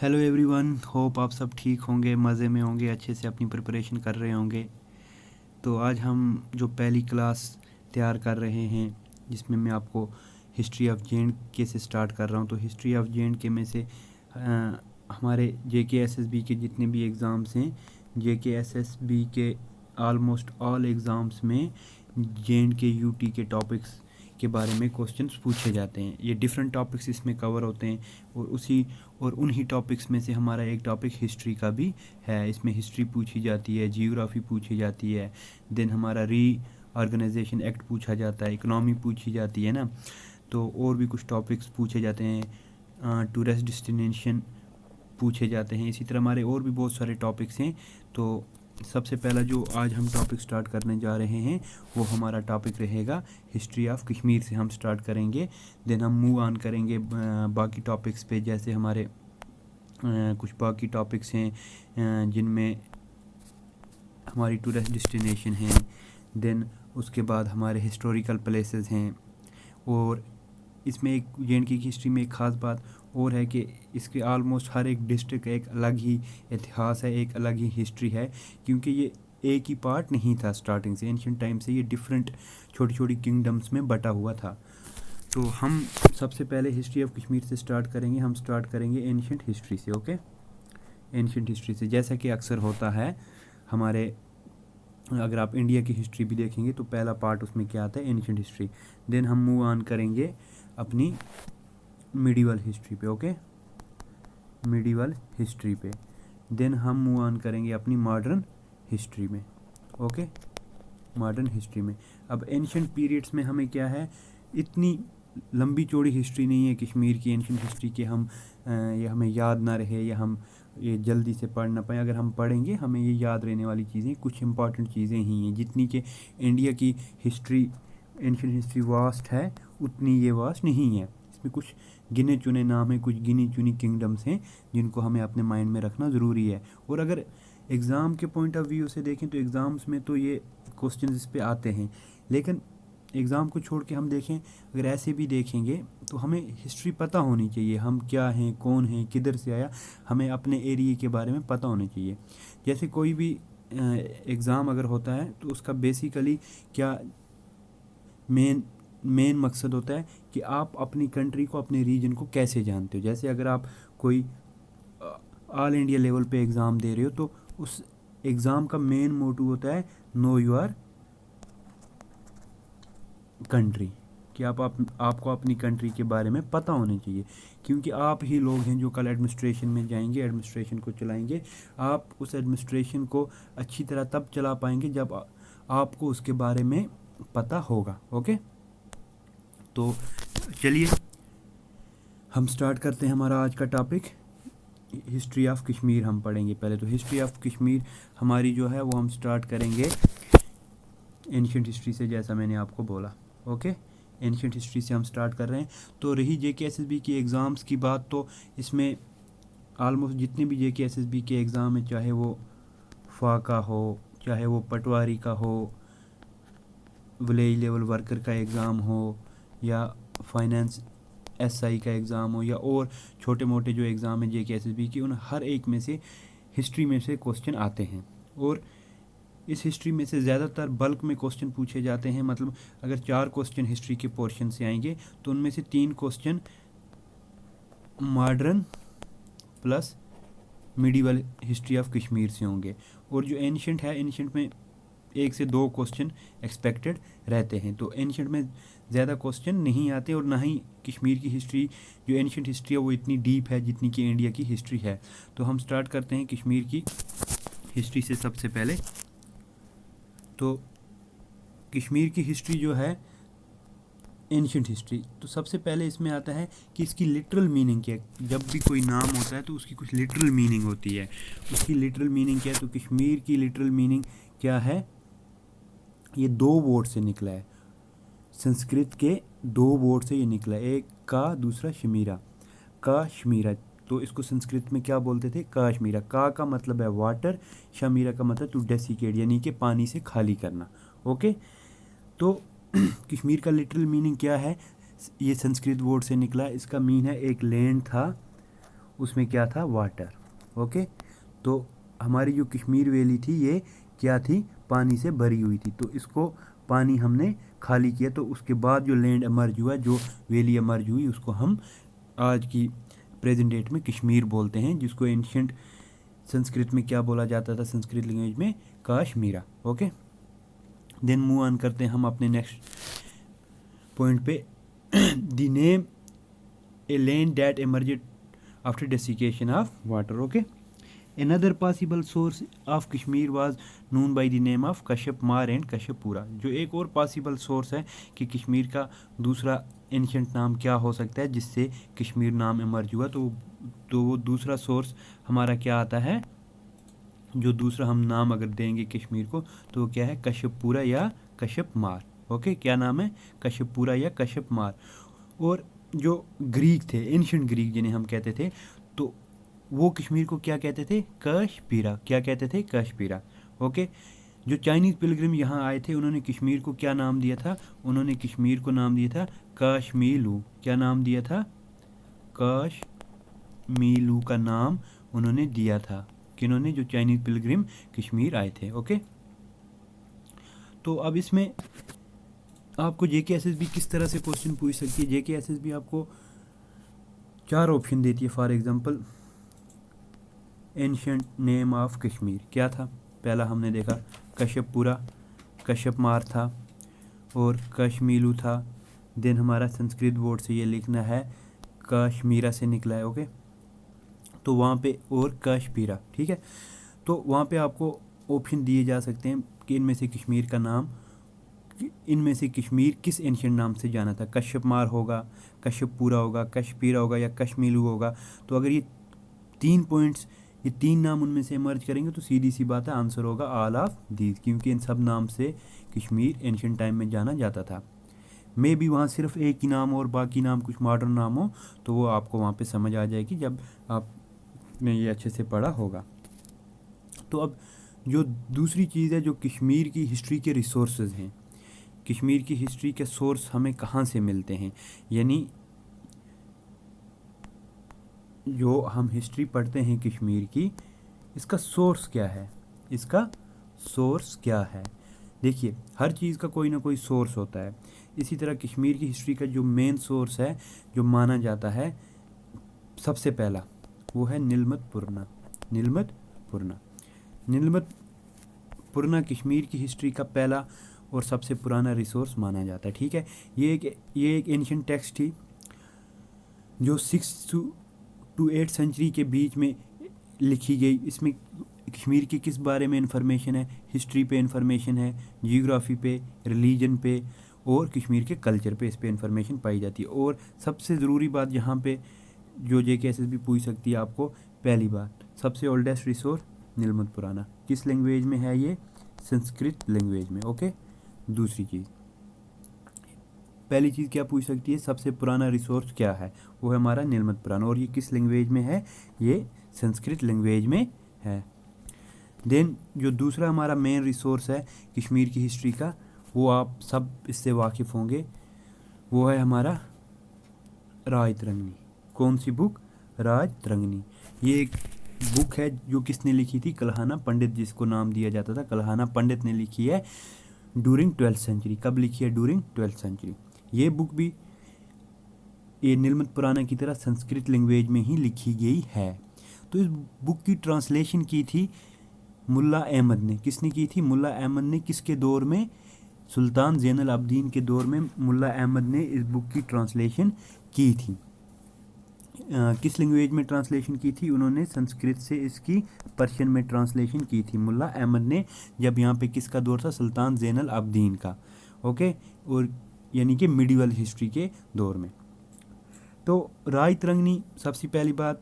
Hello everyone, hope आप सब ठीक होंगे, मज़े में होंगे, अच्छे से अपनी प्रिपरेशन कर रहे होंगे। तो आज हम जो पहली क्लास तैयार कर रहे हैं, जिसमें मैं आपको हिस्ट्री ऑफ जे.एंड.के से स्टार्ट कर रहा हूं। तो हिस्ट्री ऑफ जे.एंड.के में से हमारे JK SSB के जितने भी एग्ज़ाम्स हैं, JK SSB के आलमोस्ट ऑल एग्ज़ाम्स में जे.एंड.के UT के टॉपिक्स के बारे में क्वेश्चंस पूछे जाते हैं। ये डिफरेंट टॉपिक्स इसमें कवर होते हैं और उन्हीं टॉपिक्स में से हमारा एक टॉपिक हिस्ट्री का भी है। इसमें हिस्ट्री पूछी जाती है, जियोग्राफी पूछी जाती है, देन हमारा रीऑर्गेनाइजेशन एक्ट पूछा जाता है, इकोनॉमी पूछी जाती है ना। तो और भी कुछ टॉपिक्स पूछे जाते हैं, टूरिस्ट डेस्टिनेशन पूछे जाते हैं। इसी तरह हमारे और भी बहुत सारे टॉपिक्स हैं। तो सबसे पहला जो आज हम टॉपिक स्टार्ट करने जा रहे हैं वो हमारा टॉपिक रहेगा हिस्ट्री ऑफ कश्मीर से हम स्टार्ट करेंगे। देन हम मूव ऑन करेंगे बाकी टॉपिक्स पे, जैसे हमारे कुछ बाकी टॉपिक्स हैं जिनमें हमारी टूरिस्ट डेस्टिनेशन हैं। देन उसके बाद हमारे हिस्टोरिकल प्लेसेस हैं। और इसमें एक जे.एंड.के की हिस्ट्री में एक ख़ास बात और है कि इसके आलमोस्ट हर एक डिस्ट्रिक्ट एक अलग ही इतिहास है, एक अलग ही हिस्ट्री है, क्योंकि ये एक ही पार्ट नहीं था। स्टार्टिंग से एंशिएंट टाइम से ये डिफरेंट छोटी छोटी किंगडम्स में बटा हुआ था। तो हम सबसे पहले हिस्ट्री ऑफ कश्मीर से स्टार्ट करेंगे। हम स्टार्ट करेंगे एंशिएंट हिस्ट्री से। ओके, एंशिएंट हिस्ट्री से, जैसा कि अक्सर होता है हमारे, अगर आप इंडिया की हिस्ट्री भी देखेंगे तो पहला पार्ट उसमें क्या आता है, एंशिएंट हिस्ट्री। देन हम मूव ऑन करेंगे अपनी मिडिवल हिस्ट्री पे। ओके, मिडिवल हिस्ट्री पे। देन हम मूव ऑन करेंगे अपनी मॉडर्न हिस्ट्री में। ओके, मॉडर्न हिस्ट्री में। अब एंशिएंट पीरियड्स में हमें क्या है, इतनी लंबी चौड़ी हिस्ट्री नहीं है कश्मीर की एंशिएंट हिस्ट्री के हम ये हमें याद ना रहे या हम ये जल्दी से पढ़ ना पाएँ। अगर हम पढ़ेंगे हमें ये याद रहने वाली चीज़ें कुछ इंपॉर्टेंट चीज़ें ही हैं। जितनी कि इंडिया की हिस्ट्री, एंशिएंट हिस्ट्री वास्ट है, उतनी ये वास्ट नहीं है। इसमें कुछ गिने चुने नाम हैं, कुछ गिनी चुनी किंगडम्स हैं जिनको हमें अपने माइंड में रखना ज़रूरी है। और अगर एग्ज़ाम के पॉइंट ऑफ व्यू से देखें तो एग्ज़ाम्स में तो ये क्वेश्चन इस पे आते हैं, लेकिन एग्ज़ाम को छोड़ के हम देखें, अगर ऐसे भी देखेंगे तो हमें हिस्ट्री पता होनी चाहिए। हम क्या हैं, कौन हैं, किधर से आया, हमें अपने एरिया के बारे में पता होना चाहिए। जैसे कोई भी एग्ज़ाम अगर होता है तो उसका बेसिकली क्या मेन मकसद होता है कि आप अपनी कंट्री को, अपने रीजन को कैसे जानते हो। जैसे अगर आप कोई ऑल इंडिया लेवल पे एग्ज़ाम दे रहे हो तो उस एग्ज़ाम का मेन मोटिव होता है नो योर कंट्री, कि आपको अपनी कंट्री के बारे में पता होना चाहिए, क्योंकि आप ही लोग हैं जो कल एडमिनिस्ट्रेशन में जाएंगे, एडमिनिस्ट्रेशन को चलाएंगे। आप उस एडमिनिस्ट्रेशन को अच्छी तरह तब चला पाएंगे जब आपको उसके बारे में पता होगा। ओके, तो चलिए हम स्टार्ट करते हैं हमारा आज का टॉपिक। हिस्ट्री ऑफ कश्मीर हम पढ़ेंगे पहले। तो हिस्ट्री ऑफ कश्मीर हमारी जो है वो हम स्टार्ट करेंगे एंशिएंट हिस्ट्री से, जैसा मैंने आपको बोला। ओके, एंशिएंट हिस्ट्री से हम स्टार्ट कर रहे हैं। तो रही JK SSB की एग्ज़ाम्स की बात, तो इसमें आलमोस्ट जितने भी JK SSB के एग्ज़ाम हैं, चाहे वो फा का हो, चाहे वो पटवारी का हो, विलेज लेवल वर्कर का एग्ज़ाम हो, या फाइनेंस SI का एग्ज़ाम हो, या और छोटे मोटे जो एग्ज़ाम हैं JK SSB की, उन हर एक में से हिस्ट्री में से क्वेश्चन आते हैं। और इस हिस्ट्री में से ज़्यादातर बल्क में क्वेश्चन पूछे जाते हैं। मतलब अगर 4 क्वेश्चन हिस्ट्री के पोर्शन से आएंगे तो उनमें से 3 question modern plus medieval history of Kashmir से होंगे। और जो एंशिएंट है, एंशिएंट में 1 से 2 क्वेश्चन एक्सपेक्टेड रहते हैं। तो एंशिएंट में ज़्यादा क्वेश्चन नहीं आते, और ना ही कश्मीर की हिस्ट्री, जो एंशिएंट हिस्ट्री है, वो इतनी डीप है जितनी कि इंडिया की हिस्ट्री है। तो हम स्टार्ट करते हैं कश्मीर की हिस्ट्री से सबसे पहले। तो कश्मीर की हिस्ट्री जो है एंशिएंट हिस्ट्री, तो सबसे पहले इसमें आता है कि इसकी लिटरल मीनिंग क्या है। जब भी कोई नाम होता है तो उसकी कुछ लिटरल मीनिंग होती है। उसकी लिटरल मीनिंग क्या है, तो कश्मीर की लिटरल मीनिंग क्या है, ये 2 वर्ड से निकला है। संस्कृत के 2 वर्ड से ये निकला है, एक का, दूसरा शमीरा, का शमीरा। तो इसको संस्कृत में क्या बोलते थे, काश्मीरा। का मतलब है वाटर, शमीरा का मतलब टू डेसिकेट, यानी कि पानी से खाली करना। ओके, तो कश्मीर का लिटरल मीनिंग क्या है, ये संस्कृत वर्ड से निकला। इसका मीन है एक लैंड था उसमें क्या था, वाटर। ओके, तो हमारी जो कश्मीर वैली थी ये क्या थी, पानी से भरी हुई थी। तो इसको पानी हमने खाली किया, तो उसके बाद जो लैंड एमर्ज हुआ, जो वैली एमर्ज हुई, उसको हम आज की प्रेजेंट डेट में कश्मीर बोलते हैं, जिसको एंशियंट संस्कृत में क्या बोला जाता था, संस्कृत लैंग्वेज में Kashmira. Okay, then move on करते हैं हम अपने नेक्स्ट पॉइंट पे। The name a land that emerged after desiccation of water. Okay, another possible source of Kashmir was known by the name of Kashyap मार एंड कश्यपपुरा। जो एक और पॉसिबल सोर्स है कि कश्मीर का दूसरा एंशियंट नाम क्या हो सकता है जिससे कश्मीर नाम एमर्ज हुआ, तो वो दूसरा सोर्स हमारा क्या आता है, जो दूसरा हम नाम अगर देंगे कश्मीर को तो वो क्या है, कश्यपपुरा या कश्यप मार। ओके, क्या नाम है, कश्यपपुरा या कश्यप मार। और जो ग्रीक थे, एंशियंट ग्रीक जिन्हें हम कहते थे, तो वो कश्मीर को क्या कहते थे, कश्मीरा। क्या कहते थे, कश्मीरा। ओके, जो चाइनीज़ पिलग्रिम यहाँ आए थे उन्होंने कश्मीर को क्या नाम दिया था, उन्होंने कश्मीर को नाम दिया था कश्मीलू। क्या नाम दिया था, कश्मीलू का नाम उन्होंने दिया था। किन्होंने, जो चाइनीज़ पिलग्रिम कश्मीर आए थे। ओके, तो अब इसमें आपको JK-SSB किस तरह से क्वेश्चन पूछ सकती है। JK-SSB आपको 4 ऑप्शन देती है। For example, ancient name of Kashmir क्या था, पहला हमने देखा कश्यपपुरा, कश्यप मार था और कश्मीलू था। देन हमारा संस्कृत बोर्ड से ये लिखना है कश्मीरा से निकला है। ओके, तो वहाँ पे और कश्मीरा, ठीक है। तो वहाँ पे आपको ऑप्शन दिए जा सकते हैं कि इनमें से कश्मीर का नाम, इनमें से कश्मीर किस एंशियंट नाम से जाना था, कश्यप मार होगा, कश्यपपुरा होगा, कश्मीरा होगा या कश्मीलू होगा। तो अगर ये 3 पॉइंट्स, ये 3 नाम उनमें से मर्ज करेंगे तो सीधी सी बात है, आंसर होगा ऑल ऑफ दीज, क्योंकि इन सब नाम से कश्मीर एंशियंट टाइम में जाना जाता था। मे भी वहाँ सिर्फ एक ही नाम और बाकी नाम कुछ मॉडर्न नाम हो, तो वो आपको वहाँ पे समझ आ जाएगी जब आपने ये अच्छे से पढ़ा होगा। तो अब जो दूसरी चीज़ है, जो कश्मीर की हिस्ट्री के रिसोर्सेज हैं, कश्मीर की हिस्ट्री के सोर्स हमें कहाँ से मिलते हैं, यानी जो हम हिस्ट्री पढ़ते हैं कश्मीर की, इसका सोर्स क्या है, इसका सोर्स क्या है। देखिए, हर चीज़ का कोई ना कोई सोर्स होता है। इसी तरह कश्मीर की हिस्ट्री का जो मेन सोर्स है, जो माना जाता है सबसे पहला, वो है नीलमत पुरना। नीलमत पुरना, नीलमत पुरना कश्मीर की हिस्ट्री का पहला और सबसे पुराना रिसोर्स माना जाता है। ठीक है, ये एक एंशियंट टेक्स्ट थी जो 6 to 8 सेंचुरी के बीच में लिखी गई। इसमें कश्मीर की किस बारे में इंफॉर्मेशन है, हिस्ट्री पे इंफॉर्मेशन है, जियोग्राफी पे, रिलीजन पे और कश्मीर के कल्चर पे, इस पे इंफॉर्मेशन पाई जाती है। और सबसे ज़रूरी बात यहाँ पे जो JK-SSB पूछ सकती है आपको, पहली बात, सबसे ओल्डेस्ट रिसोर्स नीलमत पुराना, किस लैंग्वेज में है ये, संस्कृत लैंग्वेज में। ओके, दूसरी चीज़, पहली चीज़ क्या पूछ सकती है, सबसे पुराना रिसोर्स क्या है, वो है हमारा नीलमत पुराना, और ये किस लैंग्वेज में है, ये संस्कृत लैंग्वेज में है। देन जो दूसरा हमारा मेन रिसोर्स है कश्मीर की हिस्ट्री का, वो आप सब इससे वाकिफ़ होंगे, वो है हमारा राज तरंगिणी। कौन सी बुक, राज तरंगिणी। ये एक बुक है जो किसने लिखी थी, कल्हाना पंडित, जिसको नाम दिया जाता था कल्हाना पंडित ने लिखी है ड्यूरिंग 12th सेंचुरी। कब लिखी है, ड्यूरिंग 12th सेंचुरी। ये बुक भी ये नीलमत पुराना की तरह संस्कृत लैंग्वेज में ही लिखी गई है। तो इस बुक की ट्रांसलेशन की थी मुल्ला अहमद ने। किसने की थी, मुल्ला अहमद ने। किसके दौर में, सुल्तान ज़ैनुल आबिदीन के दौर में मुल्ला अहमद ने इस बुक की ट्रांसलेशन की थी। किस लैंग्वेज में ट्रांसलेशन की थी, उन्होंने संस्कृत से इसकी पर्शियन में ट्रांसलेशन की थी मुल्ला अहमद ने, जब यहाँ पे किसका दौर था, सुल्तान ज़ैनुल आबिदीन का। ओके, और यानी कि मिडिवल हिस्ट्री के दौर में। तो राज तरंगिणी सबसे पहली बात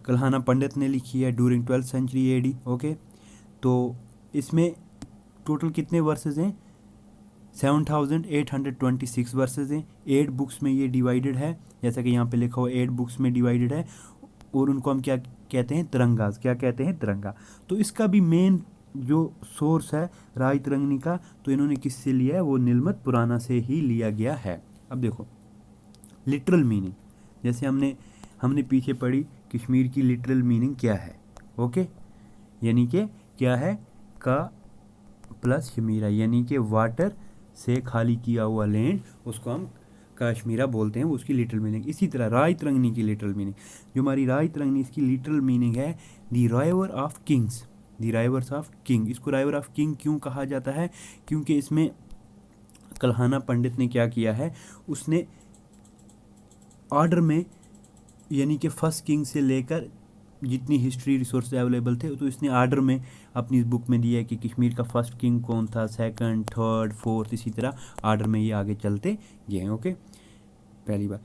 कल्हाना पंडित ने लिखी है during 12th century AD। Okay, तो इसमें टोटल कितने वर्सेस हैं, 7826 वर्सेस हैं। 8 बुक्स में ये डिवाइडेड है, जैसा कि यहाँ पे लिखा हुआ 8 बुक्स में डिवाइडेड है, और उनको हम क्या कहते हैं, तिरंगाज। क्या कहते हैं, तिरंगा। तो इसका भी मेन जो सोर्स है राज तरंगिणी का, तो इन्होंने किससे लिया है, वो नीलमत पुराना से ही लिया गया है। अब देखो लिटरल मीनिंग, जैसे हमने पीछे पढ़ी कश्मीर की लिटरल मीनिंग क्या है। ओके, यानी कि क्या है, का प्लस शमीरा, यानी कि वाटर से खाली किया हुआ लैंड, उसको हम कश्मीरा बोलते हैं, वो उसकी लिटरल मीनिंग। इसी तरह राय तरंगनी की लिटरल मीनिंग, जो हमारी राय तरंगनी, इसकी लिटरल मीनिंग है the river of kings, the rivers of king. इसको राइवर ऑफ किंग क्यों कहा जाता है, क्योंकि इसमें कल्हाना पंडित ने क्या किया है, उसने ऑर्डर में, यानी कि फर्स्ट किंग से लेकर जितनी हिस्ट्री रिसोर्स अवेलेबल थे, तो इसने आर्डर में अपनी इस बुक में दिया है कि कश्मीर का फर्स्ट किंग कौन था, सेकंड, थर्ड, फोर्थ, इसी तरह आर्डर में ये आगे चलते गए हैं। ओके, पहली बार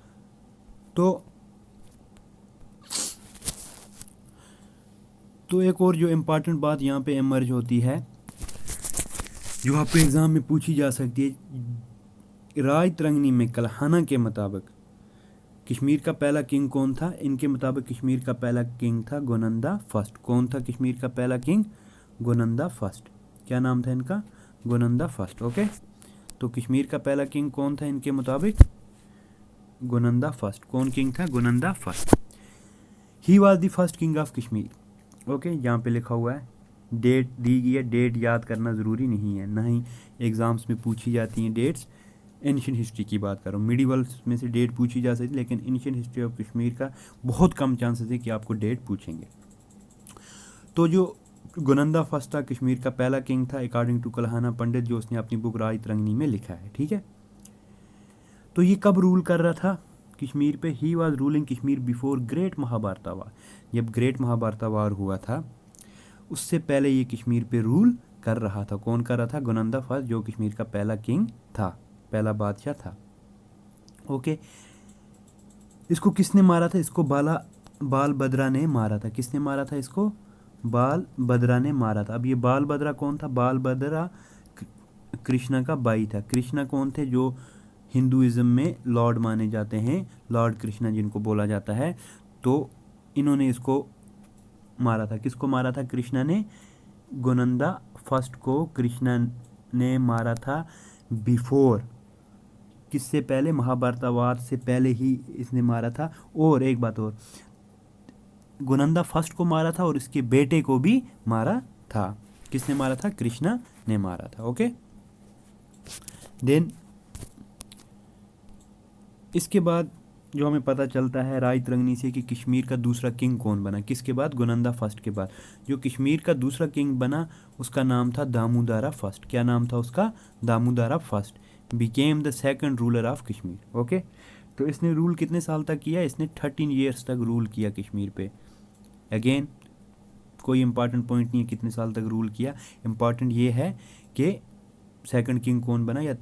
तो एक और जो इम्पॉर्टेंट बात यहाँ पे इमर्ज होती है, जो आपको एग्ज़ाम में पूछी जा सकती है, राय तरंगनी में कल्हाना के मुताबिक कश्मीर का पहला किंग कौन था। इनके मुताबिक कश्मीर का पहला किंग था गोनंदा फर्स्ट। कौन था कश्मीर का पहला किंग? गोनंदा फर्स्ट। क्या नाम था इनका? गोनंदा फर्स्ट। ओके, तो कश्मीर का पहला किंग कौन था इनके मुताबिक? गोनंदा फर्स्ट। कौन किंग था? Gonanda first. He was the first king of Kashmir. Okay, यहाँ पे लिखा हुआ है, डेट दी गई है। डेट याद करना ज़रूरी नहीं है, ना ही एग्ज़ाम्स में पूछी जाती हैं डेट्स। एंशियंट हिस्ट्री की बात करो, मिडिवल्स में से डेट पूछी जा सकती है, लेकिन एंशियंट हिस्ट्री ऑफ कश्मीर का बहुत कम चांसेस है कि आपको डेट पूछेंगे। तो जो गोनंदा फर्स्ट था, कश्मीर का पहला किंग था अकॉर्डिंग टू कल्हाना पंडित, जो उसने अपनी बुक राय तरंगनी में लिखा है। ठीक है, तो ये कब रूल कर रहा था कश्मीर पे? He was ruling Kashmir before great Mahabharata war. जब ग्रेट महाभारत वार हुआ था, उससे पहले ये कश्मीर पे रूल कर रहा था। कौन कर रहा था? गोनंदा फर्स्ट, जो कश्मीर का पहला किंग था, पहला बादशाह था। ओके, इसको किसने मारा था? इसको बाल बद्रा ने मारा था। किसने मारा था इसको? बाल बद्रा ने मारा था। अब ये बाल बद्रा कौन था? बाल बद्रा कृष्णा का भाई था। कृष्णा कौन थे? जो हिंदुइज्म में लॉर्ड माने जाते हैं, लॉर्ड कृष्णा जिनको बोला जाता है। तो इन्होंने इसको मारा था। किसको मारा था? कृष्णा ने गोनंदा फर्स्ट को कृष्णा ने मारा था बिफोर, किससे पहले? महाभारत वार से पहले ही इसने मारा था। और एक बात और, गोनंदा फर्स्ट को मारा था और इसके बेटे को भी मारा था। किसने मारा था? कृष्णा ने मारा था। ओके, देन इसके बाद जो हमें पता चलता है राय तरंगनी से कि कश्मीर का दूसरा किंग कौन बना, किसके बाद? गोनंदा फर्स्ट के बाद। जो कश्मीर का दूसरा किंग बना, उसका नाम था दामोदरा फर्स्ट। क्या नाम था उसका? Damodara first became the second ruler of Kashmir. Okay, तो इसने रूल कितने साल तक किया? इसने 13 ईयर्स तक रूल किया कश्मीर पे। अगेन कोई इंपॉर्टेंट पॉइंट नहीं है कितने साल तक रूल किया, इंपॉर्टेंट ये है कि सेकंड किंग कौन बना या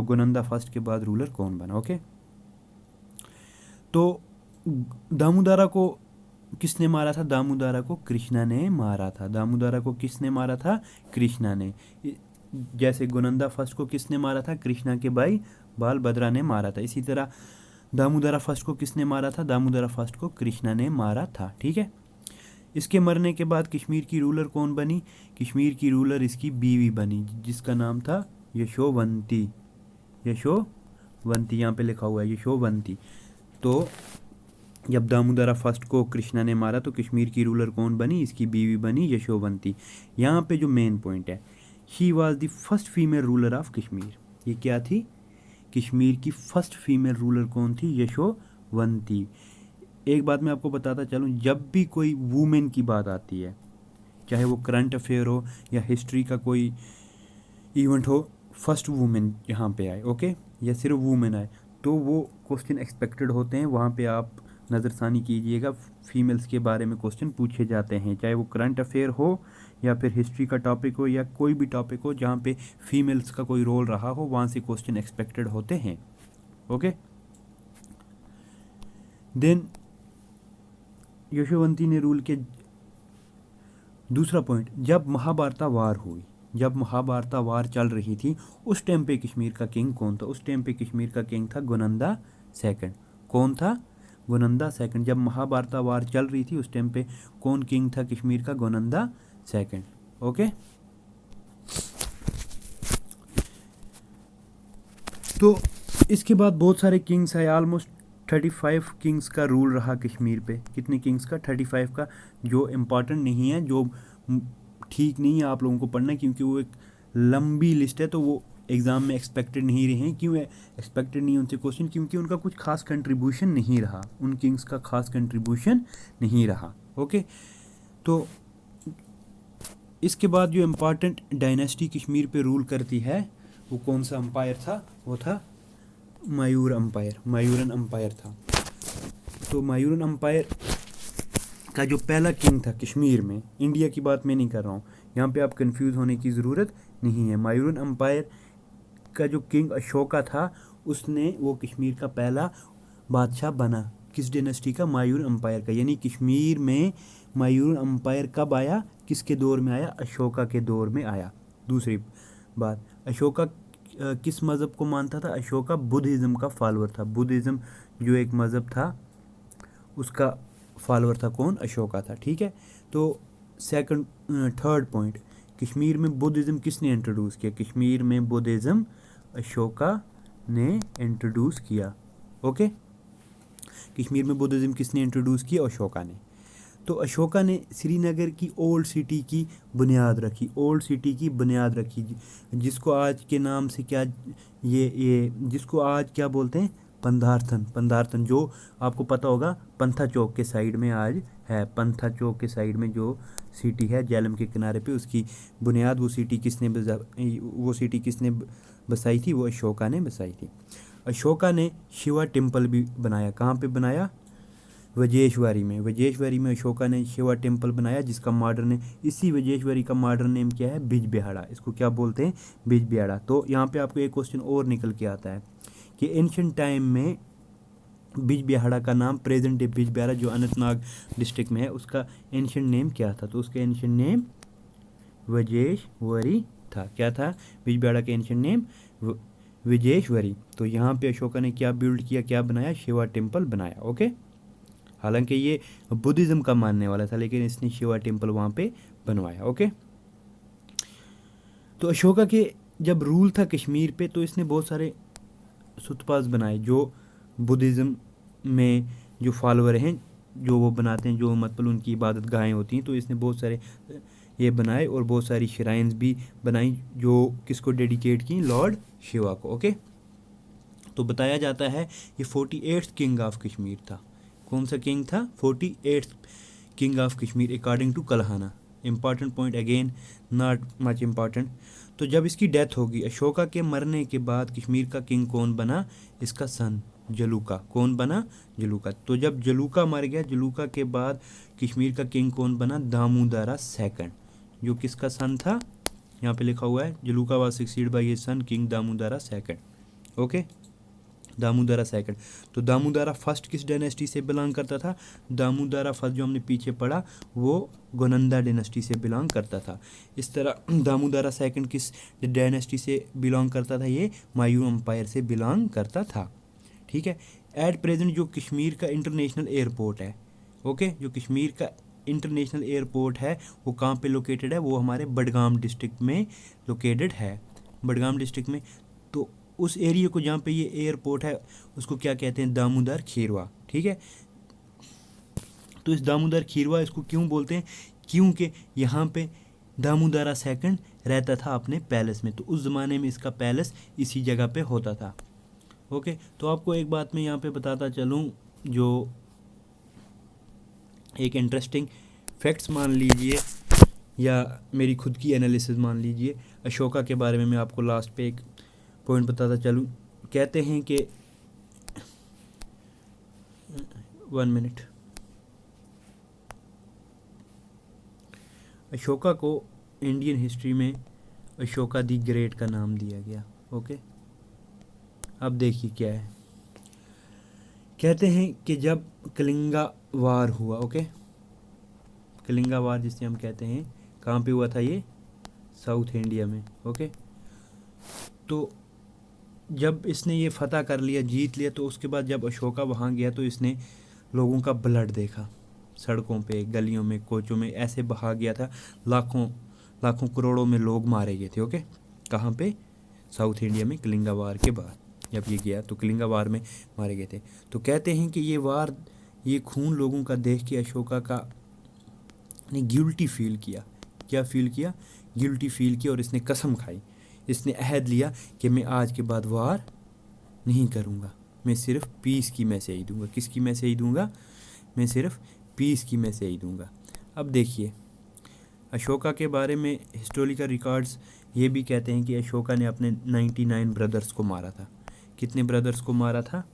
गोनंदा फर्स्ट के बाद रूलर कौन बना। ओके, तो दामोदरा को किसने मारा था? दामोदरा को कृष्णा ने मारा था। दामोदरा को किसने मारा था? कृष्णा ने। जैसे गोनंदा फर्स्ट को किसने मारा था? कृष्णा के भाई बाल बद्रा ने मारा था। इसी तरह दामोदरा फर्स्ट को किसने मारा था? दामोदरा फर्स्ट को कृष्णा ने मारा था। ठीक है, इसके मरने के बाद कश्मीर की रूलर कौन बनी? कश्मीर की रूलर इसकी बीवी बनी, जिसका नाम था यशोवंती। यशोवंती यहाँ पे लिखा हुआ है, यशोवंती। तो जब दामोदरा फर्स्ट को कृष्णा ने मारा तो कश्मीर की रूलर कौन बनी? इसकी बीवी बनी यशोवंती। यहाँ पे जो मेन पॉइंट है, she was the first female ruler of Kashmir. ये क्या थी? कश्मीर की फर्स्ट फीमेल रूलर कौन थी? यशोवंती। एक बात मैं आपको बताता चलूँ, जब भी कोई वुमेन की बात आती है, चाहे वो करंट अफेयर हो या हिस्ट्री का कोई इवेंट हो, फर्स्ट वुमेन यहाँ पे आए, ओके, या सिर्फ वुमेन आए, तो वो क्वेश्चन एक्सपेक्टेड होते हैं। वहाँ पे आप नज़रसानी कीजिएगा, फीमेल्स के बारे में क्वेश्चन पूछे जाते हैं, चाहे वो करंट अफेयर हो या फिर हिस्ट्री का टॉपिक हो या कोई भी टॉपिक हो जहाँ पे फीमेल्स का कोई रोल रहा हो, वहाँ से क्वेश्चन एक्सपेक्टेड होते हैं। ओके, देन यशोवंती ने रूल के दूसरा पॉइंट, जब महाभारत वार हुई, जब महाभारत वार चल रही थी, उस टाइम पे कश्मीर का किंग कौन था? उस टाइम पे कश्मीर का किंग था गोनंदा सेकंड। कौन था? गोनंदा सेकंड। जब महाभारत वार चल रही थी उस टाइम पे कौन किंग था कश्मीर का? गोनंदा सेकंड। ओके, तो इसके बाद बहुत सारे किंग्स आए, ऑलमोस्ट 35 किंग्स का रूल रहा कश्मीर पे। कितने किंग्स का? 35 का। जो इम्पॉर्टेंट नहीं है, जो ठीक नहीं है आप लोगों को पढ़ना, क्योंकि वो एक लंबी लिस्ट है, तो वो एग्ज़ाम में एक्सपेक्टेड नहीं रहे हैं। क्यों एक्सपेक्टेड नहीं उनसे क्वेश्चन? क्योंकि उनका कुछ खास कंट्रीब्यूशन नहीं रहा, उन किंग्स का खास कंट्रीब्यूशन नहीं रहा। ओके, तो इसके बाद जो इम्पॉर्टेंट डायनेस्टी कश्मीर पे रूल करती है वो कौन सा अम्पायर था? वो था मायूर अम्पायर, मायूरन अम्पायर था। तो मायूरन अम्पायर का जो पहला किंग था कश्मीर में, इंडिया की बात मैं नहीं कर रहा हूँ, यहाँ पे आप कंफ्यूज होने की ज़रूरत नहीं है। मायूरन अम्पायर का जो किंग अशोका था, उसने वो कश्मीर का पहला बादशाह बना। किस डायनेस्टी का? मायूर अम्पायर का। यानी कश्मीर में मायूर अम्पायर कब आया? किसके दौर में आया? अशोका के दौर में आया। दूसरी बात, अशोका किस मज़हब को मानता था? अशोका बुद्धिज़्म का फॉलोअर था। बुद्धिज़्म जो एक मज़हब था उसका फॉलोअर था कौन? अशोका था। ठीक है, तो थर्ड पॉइंट, कश्मीर में बुद्धिज़्म किसने इंट्रोड्यूस किया? कश्मीर में बुद्धिज़्म अशोका ने इंट्रोड्यूस किया। ओके, कश्मीर में बुद्धिज़्म किसने इंट्रोड्यूस किया? अशोका ने। तो अशोका ने श्रीनगर की ओल्ड सिटी की बुनियाद रखी, ओल्ड सिटी की बुनियाद रखी, जिसको आज के नाम से क्या ये जिसको आज क्या बोलते हैं? पंधारथन। पंधारथन जो आपको पता होगा पंथा चौक के साइड में आज है। पंथा चौक के साइड में जो सिटी है झेलम के किनारे पे, उसकी बुनियाद वो सिटी किसने बसाई थी? वो अशोका ने बसाई थी। अशोका ने शिवा टेम्पल भी बनाया। कहाँ पे बनाया? वजेश्वरी में। वजेश्वरी में अशोका ने शिवा टेम्पल बनाया, जिसका मॉडर्न इसी वजेश्वरी का मॉडर्न नेम क्या है? बिजबिहाड़ा। इसको क्या बोलते हैं? बिजबिहाड़ा। तो यहाँ पे आपको एक क्वेश्चन और निकल के आता है कि एंशिएंट टाइम में बिजबिहाड़ा का नाम, प्रेजेंट डे बिजबिहाड़ा जो अनंतनाग डिस्ट्रिक्ट में है, उसका एंशिएंट नेम क्या था? तो उसका एंशिएंट नेम वजेश्वरी था। क्या था? बिजबिहाड़ा का एंशिएंट नेम वजेश्वरी। तो यहाँ पे अशोका ने क्या बिल्ड किया, क्या बनाया? शिवा टेम्पल बनाया। ओके, हालांकि ये बुद्धिज़्म का मानने वाला था, लेकिन इसने शिवा टेम्पल वहाँ पे बनवाया। ओके, तो अशोका के जब रूल था कश्मीर पे, तो इसने बहुत सारे सुतपास बनाए, जो बुद्धिज़्म में जो फॉलोअर हैं, जो वो बनाते हैं, जो मतलब उनकी इबादत गाहें होती हैं, तो इसने बहुत सारे ये बनाए और बहुत सारी श्राइन्स भी बनाई, जो किसको डेडिकेट की? लॉर्ड शिवा को। ओके, तो बताया जाता है ये 48th किंग ऑफ कश्मीर था। कौन सा किंग था? 48th king of Kashmir according to Kalhana. Important point, again not much important. तो जब इसकी डेथ होगी, अशोका के मरने के बाद कश्मीर का किंग कौन बना? इसका सन जलूका। कौन बना? जलूका। तो जब जलूका मर गया, जलूका के बाद कश्मीर का किंग कौन बना? दामोदरा सेकंड, जो किसका सन था? यहाँ पे लिखा हुआ है Jaluka was succeed by his son king Damodara second. Okay, Damodara second. तो दामोदरा फर्स्ट किस डायनेस्टी से बिलोंग करता था? दामोदरा फर्स्ट जो हमने पीछे पढ़ा वो गोनंदा डायनेस्टी से बिलोंग करता था। इस तरह दामोदरा सेकंड किस डायनेस्टी से बिलोंग करता था? ये मायूर अम्पायर से बिलोंग करता था। ठीक है, एट प्रेजेंट जो कश्मीर का इंटरनेशनल एयरपोर्ट है, ओके, जो कश्मीर का इंटरनेशनल एयरपोर्ट है वो कहाँ पे लोकेटेड है? वो हमारे बडगाम डिस्ट्रिक्ट में लोकेटेड है। बडगाम डिस्ट्रिक्ट में। तो उस एरिया को जहाँ पे ये एयरपोर्ट है उसको क्या कहते हैं? दामोदर खीरवा। ठीक है, तो इस दामोदर खीरवा इसको क्यों बोलते हैं? क्योंकि यहाँ पे दामोदरा सेकंड रहता था अपने पैलेस में, तो उस ज़माने में इसका पैलेस इसी जगह पे होता था। ओके, तो आपको एक बात मैं यहाँ पे बताता चलूँ, जो एक इंटरेस्टिंग फैक्ट्स मान लीजिए या मेरी खुद की एनालिसिस मान लीजिए अशोका के बारे में। मैं आपको लास्ट पे एक पॉइंट बताता चलूँ। कहते हैं कि 1 मिनट, अशोका को इंडियन हिस्ट्री में अशोका दी ग्रेट का नाम दिया गया। ओके, अब देखिए क्या है। कहते हैं कि जब कलिंगा वार हुआ, ओके, कलिंगा वार जिसे हम कहते हैं, कहाँ पे हुआ था? ये साउथ इंडिया में। ओके, तो जब इसने ये फतह कर लिया, जीत लिया, तो उसके बाद जब अशोका वहाँ गया तो इसने लोगों का ब्लड देखा, सड़कों पे, गलियों में, कोचों में ऐसे बहा गया था। लाखों लाखों करोड़ों में लोग मारे गए थे। ओके, कहाँ पे? साउथ इंडिया में कलिंगा वार के बाद। जब ये गया तो कलिंगा वार में मारे गए थे। तो कहते हैं कि ये खून लोगों का देख के अशोका का ने गिल्टी फील किया। क्या फील किया? गिल्टी फील किया, और इसने कसम खाई, इसने अहद लिया कि मैं आज के बाद वार नहीं करूँगा, मैं सिर्फ पीस की मैसेज दूंगा। किसकी मैसेज दूंगा? मैं सिर्फ पीस की मैसेज दूंगा। अब देखिए, अशोका के बारे में हिस्टोरिकल रिकॉर्ड्स ये भी कहते हैं कि अशोका ने अपने 99 ब्रदर्स को मारा था। कितने ब्रदर्स को मारा था?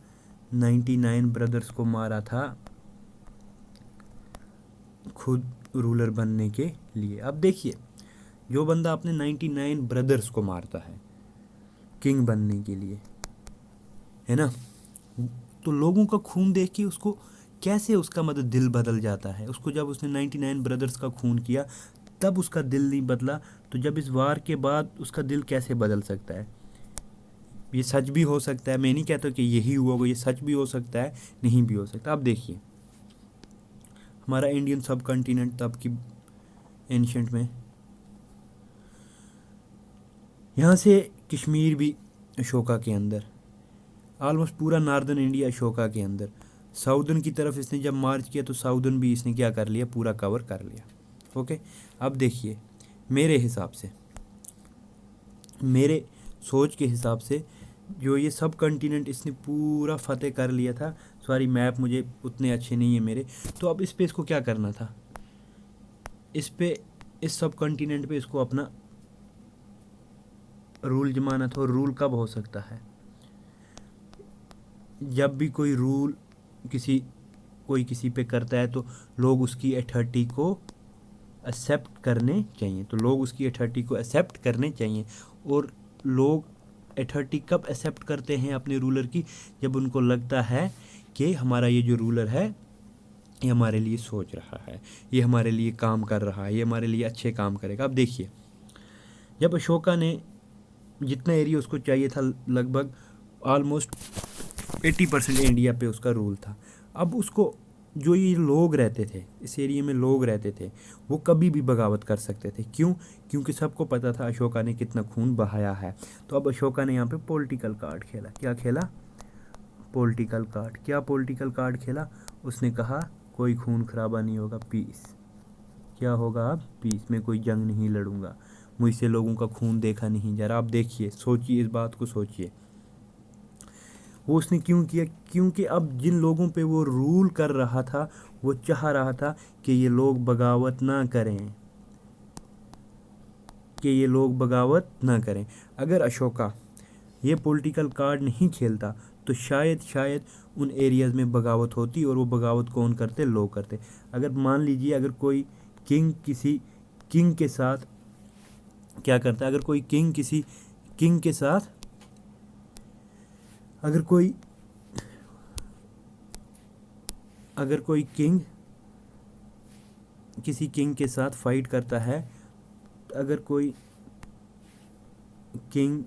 99 ब्रदर्स को मारा था, खुद रूलर बनने के लिए। अब देखिए, जो बंदा अपने 99 ब्रदर्स को मारता है किंग बनने के लिए, है ना, तो लोगों का खून देख के उसको कैसे उसका मतलब दिल बदल जाता है। उसको जब उसने 99 ब्रदर्स का खून किया तब उसका दिल नहीं बदला, तो जब इस वार के बाद उसका दिल कैसे बदल सकता है? ये सच भी हो सकता है, मैं नहीं कहता कि यही हुआ होगा, ये सच भी हो सकता है, नहीं भी हो सकता। अब देखिए, हमारा इंडियन सब कॉन्टिनेंट तब की एंशिएंट में, यहाँ से कश्मीर भी अशोका के अंदर, ऑलमोस्ट पूरा नॉर्दर्न इंडिया अशोका के अंदर। साउदर्न की तरफ इसने जब मार्च किया तो साउदर्न भी इसने क्या कर लिया? पूरा कवर कर लिया। ओके, अब देखिए, मेरे हिसाब से, मेरे सोच के हिसाब से, जो ये सब कॉन्टिनेंट इसने पूरा फतेह कर लिया था। सॉरी, मैप मुझे उतने अच्छे नहीं है मेरे, तो अब इस पे इसको क्या करना था? इस सब कॉन्टिनेंट पे इसको अपना रूल जमाना था। और रूल कब हो सकता है? जब भी कोई किसी पे करता है तो लोग उसकी अथॉरिटी को एक्सेप्ट करने चाहिए। तो लोग उसकी अथॉरिटी को एक्सेप्ट करने चाहिए। और लोग अथॉरिटी कब एक्सेप्ट करते हैं अपने रूलर की? जब उनको लगता है कि हमारा ये जो रूलर है ये हमारे लिए सोच रहा है, ये हमारे लिए काम कर रहा है, ये हमारे लिए अच्छे काम करेगा। अब देखिए, जब अशोका ने जितना एरिया उसको चाहिए था, लगभग ऑलमोस्ट 80% इंडिया पे उसका रूल था। अब उसको, जो ये लोग रहते थे, इस एरिया में लोग रहते थे, वो कभी भी बगावत कर सकते थे। क्यों? क्योंकि सबको पता था अशोका ने कितना खून बहाया है। तो अब अशोका ने यहाँ पे पॉलिटिकल कार्ड खेला। क्या खेला? Political card. क्या पॉलिटिकल कार्ड खेला? उसने कहा कोई खून खराबा नहीं होगा, पीस। क्या होगा? अब पीस। मैं कोई जंग नहीं लड़ूंगा, मुझसे लोगों का खून देखा नहीं जा रहा। आप देखिए, सोचिए, इस बात को सोचिए, वो उसने क्यों किया? क्योंकि अब जिन लोगों पे वो रूल कर रहा था, वो चाह रहा था कि ये लोग बगावत ना करें, अगर अशोका ये पॉलिटिकल कार्ड नहीं खेलता तो शायद उन एरियाज़ में बगावत होती। और वो बगावत कौन करते? लोग करते। अगर मान लीजिए, अगर कोई किंग किसी किंग के साथ क्या करता है, अगर कोई किंग किसी किंग के साथ, अगर कोई किंग किसी किंग के साथ फाइट करता है, अगर कोई किंग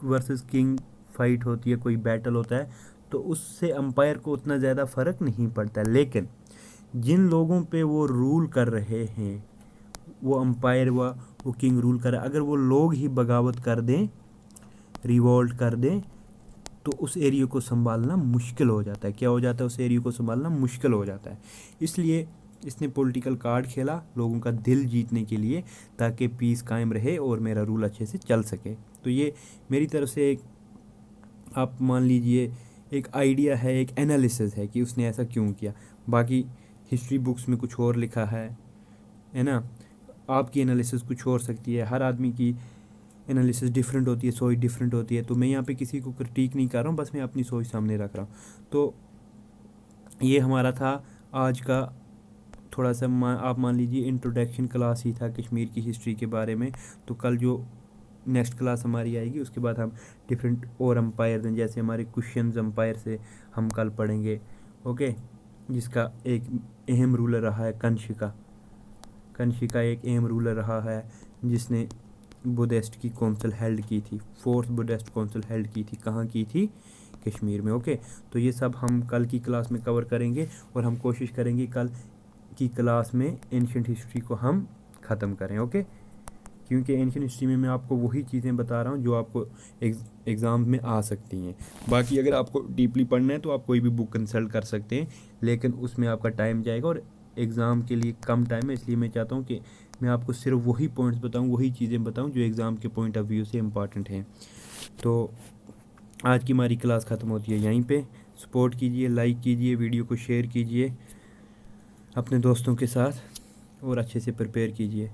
वर्सेस किंग फाइट होती है, कोई बैटल होता है, तो उससे अंपायर को उतना ज़्यादा फ़र्क नहीं पड़ता। लेकिन जिन लोगों पे वो रूल कर रहे हैं, वो अंपायर वो किंग रूल कर रहा है, अगर वो लोग ही बगावत कर दें, रिवोल्ट कर दें, तो उस एरिया को संभालना मुश्किल हो जाता है। क्या हो जाता है? उस एरिया को संभालना मुश्किल हो जाता है। इसलिए इसने पॉलिटिकल कार्ड खेला लोगों का दिल जीतने के लिए, ताकि पीस कायम रहे और मेरा रूल अच्छे से चल सके। तो ये मेरी तरफ से एक, आप मान लीजिए, एक आइडिया है, एक एनालिसिस है कि उसने ऐसा क्यों किया। बाकी हिस्ट्री बुक्स में कुछ और लिखा है ना। आपकी एनालिसिस कुछ और सकती है, हर आदमी की एनालिसिस डिफरेंट होती है, सोच डिफरेंट होती है। तो मैं यहाँ पे किसी को क्रिटिक नहीं कर रहा हूँ, बस मैं अपनी सोच सामने रख रहा हूँ। तो ये हमारा था आज का थोड़ा सा आप मान लीजिए इंट्रोडक्शन क्लास ही था कश्मीर की हिस्ट्री के बारे में। तो कल जो नेक्स्ट क्लास हमारी आएगी उसके बाद हम डिफरेंट और अम्पायर हैं, जैसे हमारे कुशियन अम्पायर से हम कल पढ़ेंगे। ओके, जिसका एक अहम रूलर रहा है कंशिका एक अहम रूलर रहा है, जिसने बुद्धिस्ट की काउंसिल हेल्ड की थी, फोर्थ बुद्धिस्ट काउंसिल हेल्ड की थी। कहाँ की थी? कश्मीर में। ओके, तो ये सब हम कल की क्लास में कवर करेंगे, और हम कोशिश करेंगे कल की क्लास में एंशिएंट हिस्ट्री को हम ख़त्म करें। ओके, क्योंकि एंशियंट हिस्ट्री में मैं आपको वही चीज़ें बता रहा हूँ जो आपको एग्ज़ाम में आ सकती हैं। बाकी अगर आपको डीपली पढ़ना है तो आप कोई भी बुक कंसल्ट कर सकते हैं, लेकिन उसमें आपका टाइम जाएगा और एग्ज़ाम के लिए कम टाइम है। इसलिए मैं चाहता हूँ कि मैं आपको सिर्फ वही पॉइंट्स बताऊँ, वही चीज़ें बताऊँ जो एग्ज़ाम के पॉइंट ऑफ व्यू से इम्पॉर्टेंट हैं। तो आज की हमारी क्लास ख़त्म होती है यहीं पे। सपोर्ट कीजिए, लाइक कीजिए, वीडियो को शेयर कीजिए अपने दोस्तों के साथ और अच्छे से प्रिपेयर कीजिए।